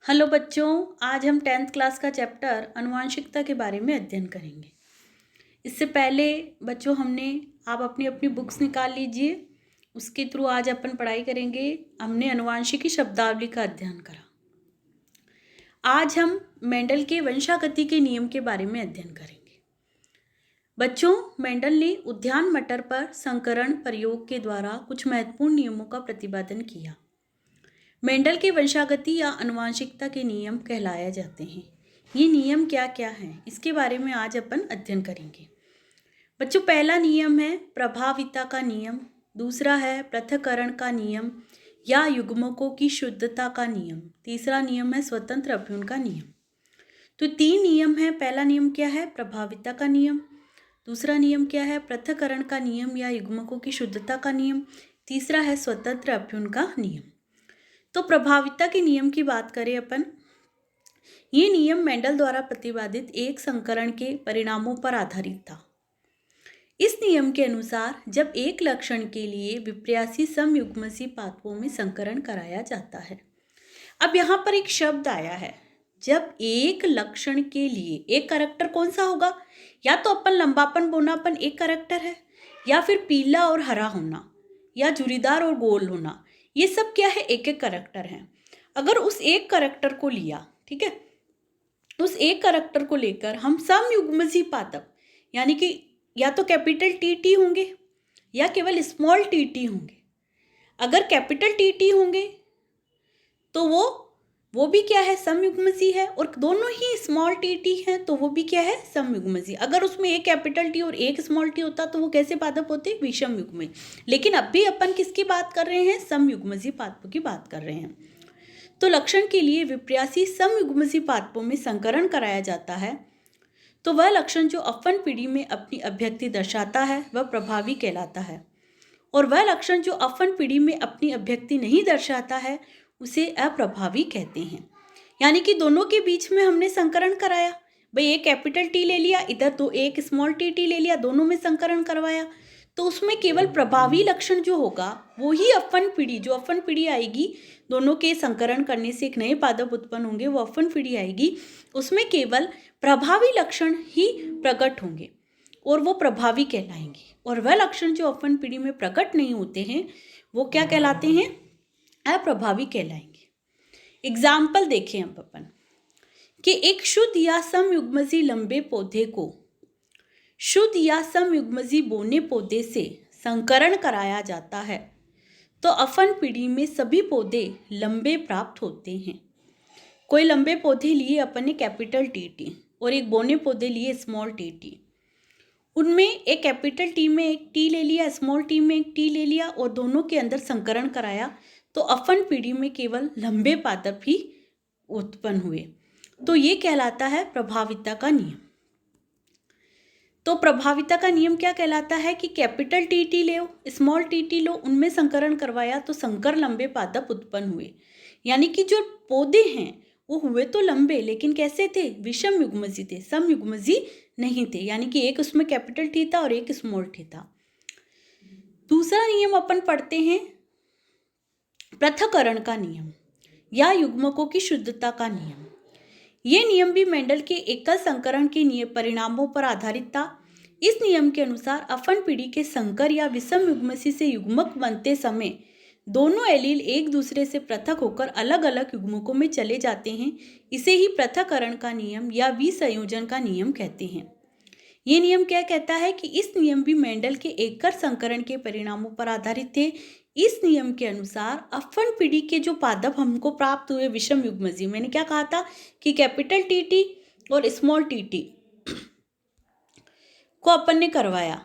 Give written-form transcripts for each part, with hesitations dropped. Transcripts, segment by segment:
Hello बच्चों, आज हम 10th क्लास का चैप्टर आनुवांशिकता के बारे में अध्ययन करेंगे। इससे पहले बच्चों आप अपनी अपनी बुक्स निकाल लीजिए। उसके थ्रू आज अपन पढ़ाई करेंगे। हमने आनुवांशिकी शब्दावली का अध्ययन करा। आज हम मेंडल के वंशागति के नियम के बारे में अध्ययन करेंगे। बच्चों, मेंडल ने उद्यान मटर पर संकरण प्रयोग के द्वारा कुछ महत्वपूर्ण नियमों का प्रतिपादन किया। मेंडल के वंशागति या आनुवांशिकता के नियम कहलाए जाते हैं। ये नियम क्या क्या हैं, इसके बारे में आज अपन अध्ययन करेंगे। बच्चों, पहला नियम है प्रभाविता का नियम, दूसरा है पृथक्करण का नियम या युग्मकों की शुद्धता का नियम, तीसरा नियम है स्वतंत्र अभ्युन का नियम। तो 3 नियम है। पहला नियम क्या है? प्रभाविता का नियम। दूसरा नियम क्या है? पृथक्करण का नियम या युग्मकों की शुद्धता का नियम। तीसरा है स्वतंत्र अभ्युन का नियम। तो प्रभाविता के नियम की बात करें अपन, ये नियम मेंडल द्वारा प्रतिपादित एक संकरण के परिणामों पर आधारित था। इस नियम के अनुसार जब एक लक्षण के लिए विपर्यासी समयुग्मसी पादपों में संकरण कराया जाता है। अब यहाँ पर एक शब्द आया है, जब एक लक्षण के लिए एक करैक्टर कौन सा होगा? या तो अपन लंबापन बोनापन एक करैक्टर है, या फिर पीला और हरा होना, या झुर्रीदार और गोल होना, ये सब क्या है? एक एक करैक्टर है। अगर उस एक करैक्टर को लिया, ठीक है, उस एक करैक्टर को लेकर हम समयुग्मसी पादप यानी कि या तो कैपिटल टी होंगे या केवल स्मॉल टी होंगे। अगर कैपिटल टी होंगे तो वो भी क्या है? समयुग्मसी है। और दोनों ही स्मॉल टी हैं तो वो भी क्या है? समयुग्मसी। अगर उसमें एक कैपिटल टी और एक स्मॉल टी होता तो वो कैसे पादप होते? विषम युग्मी। लेकिन अब भी अपन किसकी बात कर रहे हैं? समयुग्मसी पादपों की बात कर रहे हैं। तो लक्षण के लिए विपर्यासी समयुग्मसी पादपों में संकरण कराया जाता है तो वह लक्षण जो अफन पीढ़ी में अपनी अभिव्यक्ति दर्शाता है वह प्रभावी कहलाता है, और वह लक्षण जो अफन पीढ़ी में अपनी अभिव्यक्ति नहीं दर्शाता है उसे अप्रभावी कहते हैं। यानी कि दोनों के बीच में हमने संकरण कराया, भाई एक कैपिटल टी ले लिया, इधर तो एक स्मॉल टी ले लिया, दोनों में संकरण करवाया, तो उसमें केवल प्रभावी लक्षण जो होगा वो ही अफन पीढ़ी, जो अफन पीढ़ी आएगी, दोनों के संकरण करने से एक नए पादप उत्पन्न होंगे, वो अफन पीढ़ी आएगी, उसमें केवल प्रभावी लक्षण ही प्रकट होंगे और वो प्रभावी कहलाएंगे। और वह लक्षण जो अफन पीढ़ी में प्रकट नहीं होते हैं वो क्या कहलाते हैं? अप्रभावी कहलाएंगे। एग्जाम्पल देखें अब अपन कि एक शुद्ध या समयुग्मसी लंबे पौधे को शुद्ध या समयुग्मसी बोने पौधे से संकरण कराया जाता है तो अफन पीढ़ी में सभी पौधे लंबे प्राप्त होते हैं। कोई लंबे पौधे लिए अपन ने कैपिटल टी और एक बोने पौधे लिए स्मॉल टी, उनमें एक कैपिटल टी में एक टी ले लिया, स्मॉल टी में एक टी ले लिया और दोनों के अंदर संकरण कराया तो अफन पीढ़ी में केवल लंबे पादप ही उत्पन्न हुए। तो ये कहलाता है प्रभाविता का नियम। तो प्रभाविता का नियम क्या कहलाता है कि कैपिटल टी लो, स्मॉल टी लो, उनमें संकरण करवाया तो संकर लंबे पादप उत्पन्न हुए। यानी कि जो पौधे हैं वो हुए तो लंबे, लेकिन कैसे थे? विषम युग्मसी थे, समयुग्मसी नहीं थे। यानी कि एक उसमें कैपिटल टी था और एक स्मॉल टी था। दूसरा नियम अपन पढ़ते हैं पृथक्करण का नियम या युग्मकों की शुद्धता का नियम। ये नियम भी मेंडल के एकल संकरण के परिणामों पर आधारित था। इस नियम के अनुसार अफन पीढ़ी के संकर या विषम युग्मसी से युग्मक बनते समय दोनों एलील एक दूसरे से पृथक होकर अलग अलग युग्मकों में चले जाते हैं। इसे ही पृथक्करण का नियम या विसंयोजन का नियम कहते हैं। ये नियम क्या कहता है कि इस नियम भी मेंडल के एकल संकरण के परिणामों पर आधारित थे। इस नियम के अनुसार अफन पीढ़ी के जो पादप हमको प्राप्त हुए विषम युग्मसी, मैंने क्या कहा था कि कैपिटल टी और स्मॉल टी को अपन ने करवाया,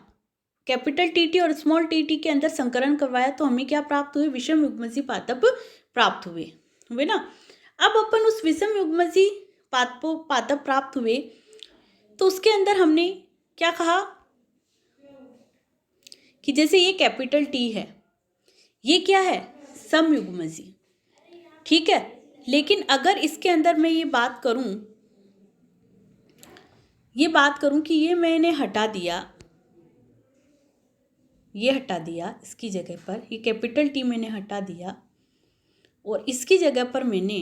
कैपिटल टी और स्मॉल टी के अंदर संकरण करवाया तो हमें क्या प्राप्त हुए? विषम युग्मसी पादप प्राप्त हुए ना। अब अपन उस विषम युग्मसी पादप प्राप्त हुए तो उसके अंदर हमने क्या कहा कि जैसे ये कैपिटल टी है, ये क्या है? समयुग्मसी, ठीक है। लेकिन अगर इसके अंदर मैं ये बात करूं कि ये मैंने हटा दिया, ये हटा दिया, इसकी जगह पर ये कैपिटल टी मैंने हटा दिया और इसकी जगह पर मैंने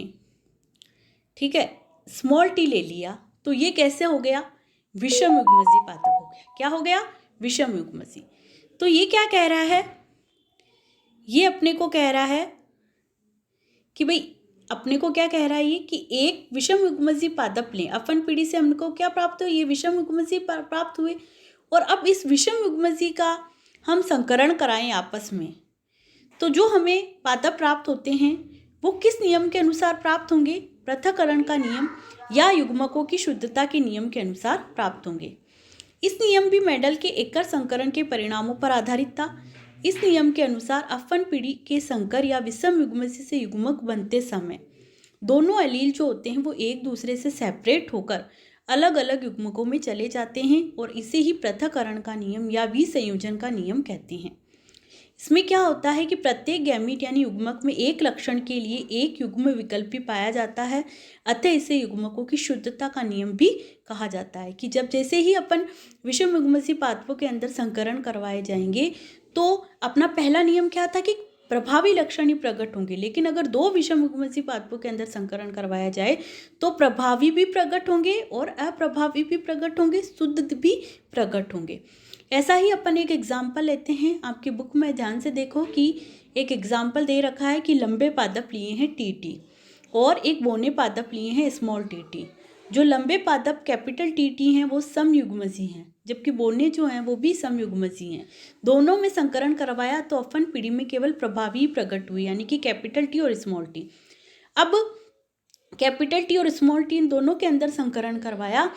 ठीक है, स्मॉल टी ले लिया, तो ये कैसे हो गया, विषम युग्मजी पादप हो गया। क्या हो गया, विषम युग्मजी। तो ये क्या कह रहा है, ये अपने को कह रहा है कि भाई अपने को क्या कह रहा है ये कि एक विषम युग्मजी पादप लें, अपन पीढ़ी से हमको क्या प्राप्त हुए, ये विषम युग्मजी प्राप्त हुए, और अब इस विषम युग्मजी का हम संकरण कराएं आपस में, तो जो हमें पादप प्राप्त होते हैं वो किस नियम के अनुसार प्राप्त होंगे, पृथक्करण का नियम या युग्मकों की शुद्धता के नियम के अनुसार प्राप्त होंगे। इस नियम भी मेंडल के एकर संकरण के परिणामों पर आधारित था। इस नियम के अनुसार अफन पीढ़ी के संकर या विषम युग्मजी से युग्मक बनते समय दोनों एलील जो होते हैं वो एक दूसरे से सेपरेट होकर अलग अलग युग्मकों में चले जाते हैं, और इसे ही पृथक्करण का नियम या विसंयोजन का नियम कहते हैं। इसमें क्या होता है कि प्रत्येक गैमीट यानी युग्मक में एक लक्षण के लिए एक युग्म विकल्पी पाया जाता है, अतः इसे युग्मकों की शुद्धता का नियम भी कहा जाता है। कि जब जैसे ही अपन विषम युग्मजी पादपों के अंदर संकरण करवाए जाएंगे तो अपना पहला नियम क्या था कि प्रभावी लक्षण ही प्रकट होंगे, लेकिन अगर दो विषम युग्मजी पादपों के अंदर संकरण करवाया जाए तो प्रभावी भी प्रकट होंगे और अप्रभावी भी प्रकट होंगे, शुद्ध भी प्रकट होंगे। ऐसा ही अपन एक एग्जाम्पल लेते हैं, आपकी बुक में ध्यान से देखो कि एक एग्जाम्पल दे रखा है कि लंबे पादप लिए हैं टी और एक बौने पादप लिए हैं स्मॉल टी। जो लंबे पादप कैपिटल टी हैं वो समयुग्मजी हैं, जबकि बौने जो हैं वो भी समयुग्मजी हैं। दोनों में संकरण करवाया तो अफन पीढ़ी में केवल प्रभावी प्रकट हुई, यानी कि कैपिटल टी और स्मॉल टी। अब कैपिटल टी और स्मॉल टी इन दोनों के अंदर संकरण करवाया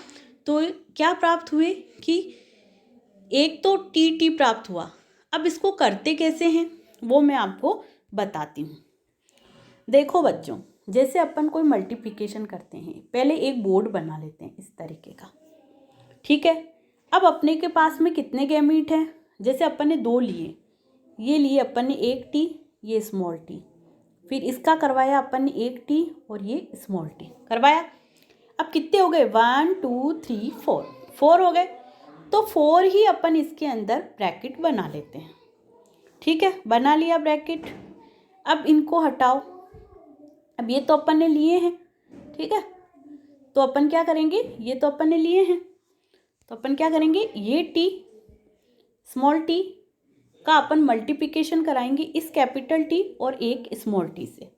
तो क्या प्राप्त हुए कि एक तो टी प्राप्त हुआ। अब इसको करते कैसे हैं वो मैं आपको बताती हूँ। देखो बच्चों, जैसे अपन कोई मल्टीप्लिकेशन करते हैं, पहले एक बोर्ड बना लेते हैं इस तरीके का, ठीक है। अब अपने के पास में कितने गैमीट हैं, जैसे अपन ने दो लिए, ये लिए अपन ने एक टी, ये स्मॉल टी, फिर इसका करवाया अपन ने एक टी और ये स्मॉल टी करवाया। अब कितने हो गए, 1 2 3 4 हो गए। तो 4 ही अपन इसके अंदर ब्रैकेट बना लेते हैं, ठीक है, बना लिया ब्रैकेट। अब इनको हटाओ, अब ये तो अपन ने लिए हैं, ठीक है, तो अपन क्या करेंगे, ये तो अपन ने लिए हैं तो अपन क्या करेंगे, ये टी स्मॉल टी का अपन मल्टीप्लिकेशन कराएंगे इस कैपिटल टी और एक स्मॉल टी से।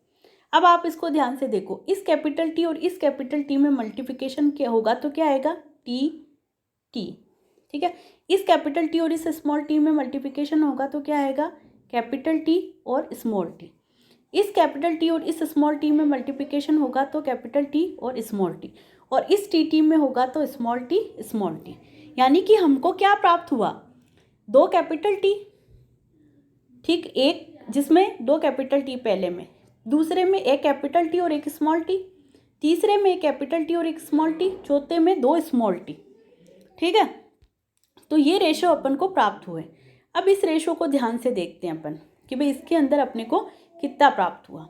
अब आप इसको ध्यान से देखो, इस कैपिटल टी और इस कैपिटल टी में मल्टीप्लिकेशन क्या होगा तो क्या आएगा, टी, ठीक है। इस कैपिटल टी और इस स्मॉल टी में मल्टीप्लिकेशन होगा तो क्या आएगा, कैपिटल टी और स्मॉल टी। इस कैपिटल टी और इस स्मॉल टी में मल्टीप्लिकेशन होगा तो कैपिटल टी और स्मॉल टी, और इस टी में होगा तो स्मॉल टी। यानी कि हमको क्या प्राप्त हुआ, दो कैपिटल टी, ठीक, एक जिसमें दो कैपिटल टी पहले में, दूसरे में एक कैपिटल टी और एक स्मॉल टी, तीसरे में एक कैपिटल टी और एक स्मॉल टी, चौथे में दो स्मॉल टी, ठीक है। तो ये रेशो अपन को प्राप्त हुए। अब इस रेशो को ध्यान से देखते हैं अपन कि भाई इसके अंदर अपने को कितना प्राप्त हुआ।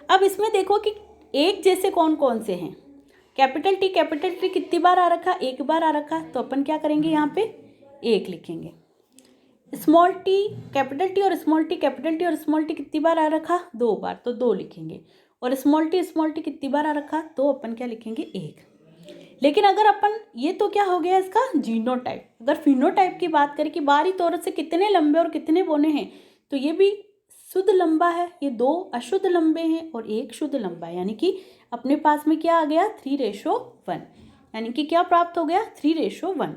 अब इसमें देखो कि एक जैसे कौन कौन से हैं, कैपिटल टी कितनी बार आ रखा, एक बार आ रखा, तो अपन क्या करेंगे, यहाँ पे एक लिखेंगे। स्मॉल टी, कैपिटल टी और स्मॉल टी, कैपिटल टी और स्मॉल टी कितनी बार आ रखा, दो बार, तो दो लिखेंगे। और स्मॉल टी कितनी बार आ रखा, तो अपन क्या लिखेंगे, एक। लेकिन अगर अपन, ये तो क्या हो गया इसका जीनोटाइप, अगर फिनोटाइप की बात करें कि बाहरी तौर से कितने लंबे और कितने बौने हैं, तो ये भी शुद्ध लंबा है, ये दो अशुद्ध लंबे हैं और एक शुद्ध लंबा है, यानी कि अपने पास में क्या आ गया, 3:1, यानी कि क्या प्राप्त हो गया, 3:1,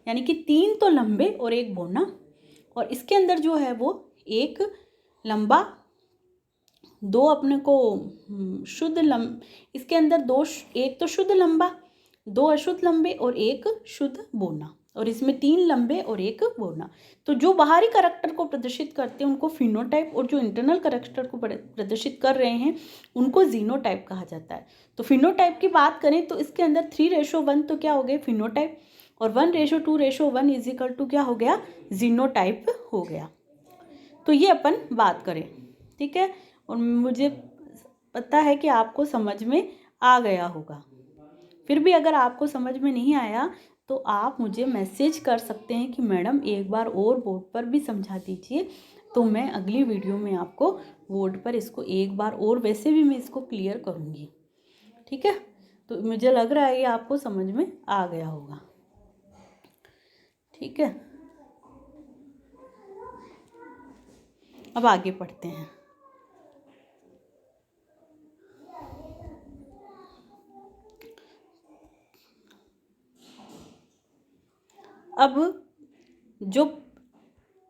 यानी कि 3 तो लंबे और एक बौना। और इसके अंदर जो है वो एक लंबा, दो अपने को शुद्ध इसके अंदर दो, एक तो शुद्ध लंबा, दो अशुद्ध लंबे और एक शुद्ध बौना, और इसमें 3 लंबे और एक बौना। तो जो बाहरी करैक्टर को प्रदर्शित करते हैं उनको फिनोटाइप, और जो इंटरनल करैक्टर को प्रदर्शित कर रहे हैं उनको जीनोटाइप कहा जाता है। तो फिनोटाइप की बात करें तो इसके अंदर 3:1 तो क्या हो गए, फिनोटाइप, और 1:2:1 इज इक्वल टू क्या हो गया, जीनोटाइप हो गया। तो ये अपन बात करें, ठीक है, और मुझे पता है कि आपको समझ में आ गया होगा। फिर भी अगर आपको समझ में नहीं आया तो आप मुझे मैसेज कर सकते हैं कि मैडम एक बार और बोर्ड पर भी समझा दीजिए, तो मैं अगली वीडियो में आपको बोर्ड पर इसको एक बार और, वैसे भी मैं इसको क्लियर करूँगी, ठीक है, तो मुझे लग रहा है ये आपको समझ में आ गया होगा। ठीक है, अब आगे पढ़ते हैं।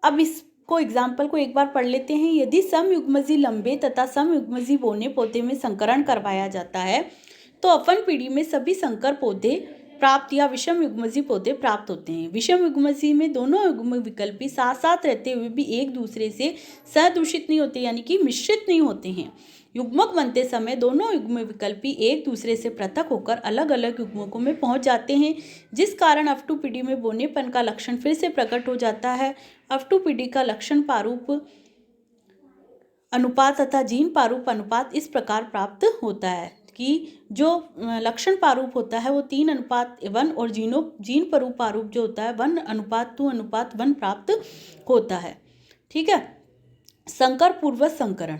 अब इसको एग्जाम्पल को एक बार पढ़ लेते हैं। यदि समयुग्मजी लंबे तथा समयुग्मजी बोने पौधे में संकरण करवाया जाता है तो अपन पीढ़ी में सभी संकर पौधे प्राप्त या विषम युग्मजी पौधे प्राप्त होते हैं। विषम युग्मजी में दोनों युग्म विकल्पी साथ साथ रहते हुए भी एक दूसरे से सदूषित नहीं होते, यानी कि मिश्रित नहीं होते हैं। युग्मक बनते समय दोनों युग्म विकल्पी एक दूसरे से पृथक होकर अलग अलग युग्मकों में पहुंच जाते हैं, जिस कारण अफ्टू पीढ़ी में बोनेपन का लक्षण फिर से प्रकट हो जाता है। अफ्टू पीढ़ी का लक्षण पारूप अनुपात तथा जीन पारूप अनुपात इस प्रकार प्राप्त होता है कि जो लक्षण पारूप होता है वो 3:1 और जीन पारूप जो होता है 1:2:1 प्राप्त होता है। ठीक है, संकर पूर्वज संकरण।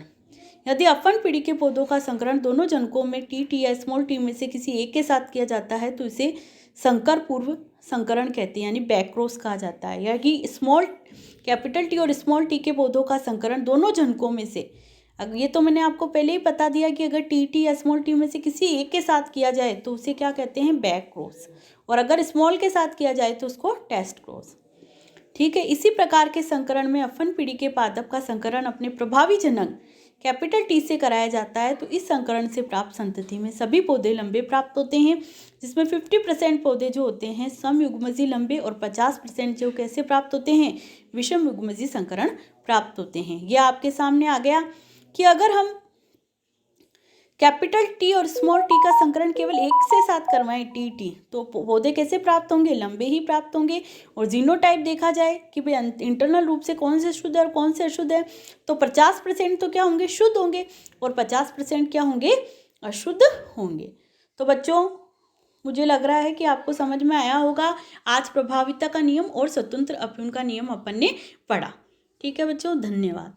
यदि अपन पीढ़ी के पौधों का संकरण दोनों जनकों में टी या स्मॉल टी में से किसी एक के साथ किया जाता है तो इसे संकर पूर्व संकरण कहते हैं, यानी बैकक्रॉस कहा जाता है। यानी कैपिटल टी और स्मॉल टी के पौधों का संकरण दोनों जनकों में से, ये तो मैंने आपको पहले ही बता दिया कि अगर टी या स्मॉल टी में से किसी एक के साथ किया जाए तो उसे क्या कहते हैं, बैक क्रॉस, और अगर स्मॉल के साथ किया जाए तो उसको टेस्ट क्रॉस। ठीक है, इसी प्रकार के संकरण में अपन पीढ़ी के पादप का संकरण अपने प्रभावी जनक कैपिटल टी से कराया जाता है तो इस संकरण से प्राप्त संतति में सभी पौधे लंबे प्राप्त होते हैं, जिसमें 50% पौधे जो होते हैं समयुग्मजी लंबे और 50% जो कैसे प्राप्त होते हैं, विषम युग्मजी संकरण प्राप्त होते हैं। यह आपके सामने आ गया कि अगर हम कैपिटल टी और स्मॉल टी का संकरण केवल एक से साथ करवाएं टी तो पौधे कैसे प्राप्त होंगे, लंबे ही प्राप्त होंगे। और जीनोटाइप देखा जाए कि भाई इंटरनल रूप से कौन से शुद्ध है और कौन से अशुद्ध है, तो 50% तो क्या होंगे, शुद्ध होंगे, और 50% क्या होंगे, अशुद्ध होंगे। तो बच्चों मुझे लग रहा है कि आपको समझ में आया होगा। आज प्रभाविता का नियम और स्वतंत्र अपयून का नियम अपन ने पढ़ा। ठीक है बच्चों, धन्यवाद।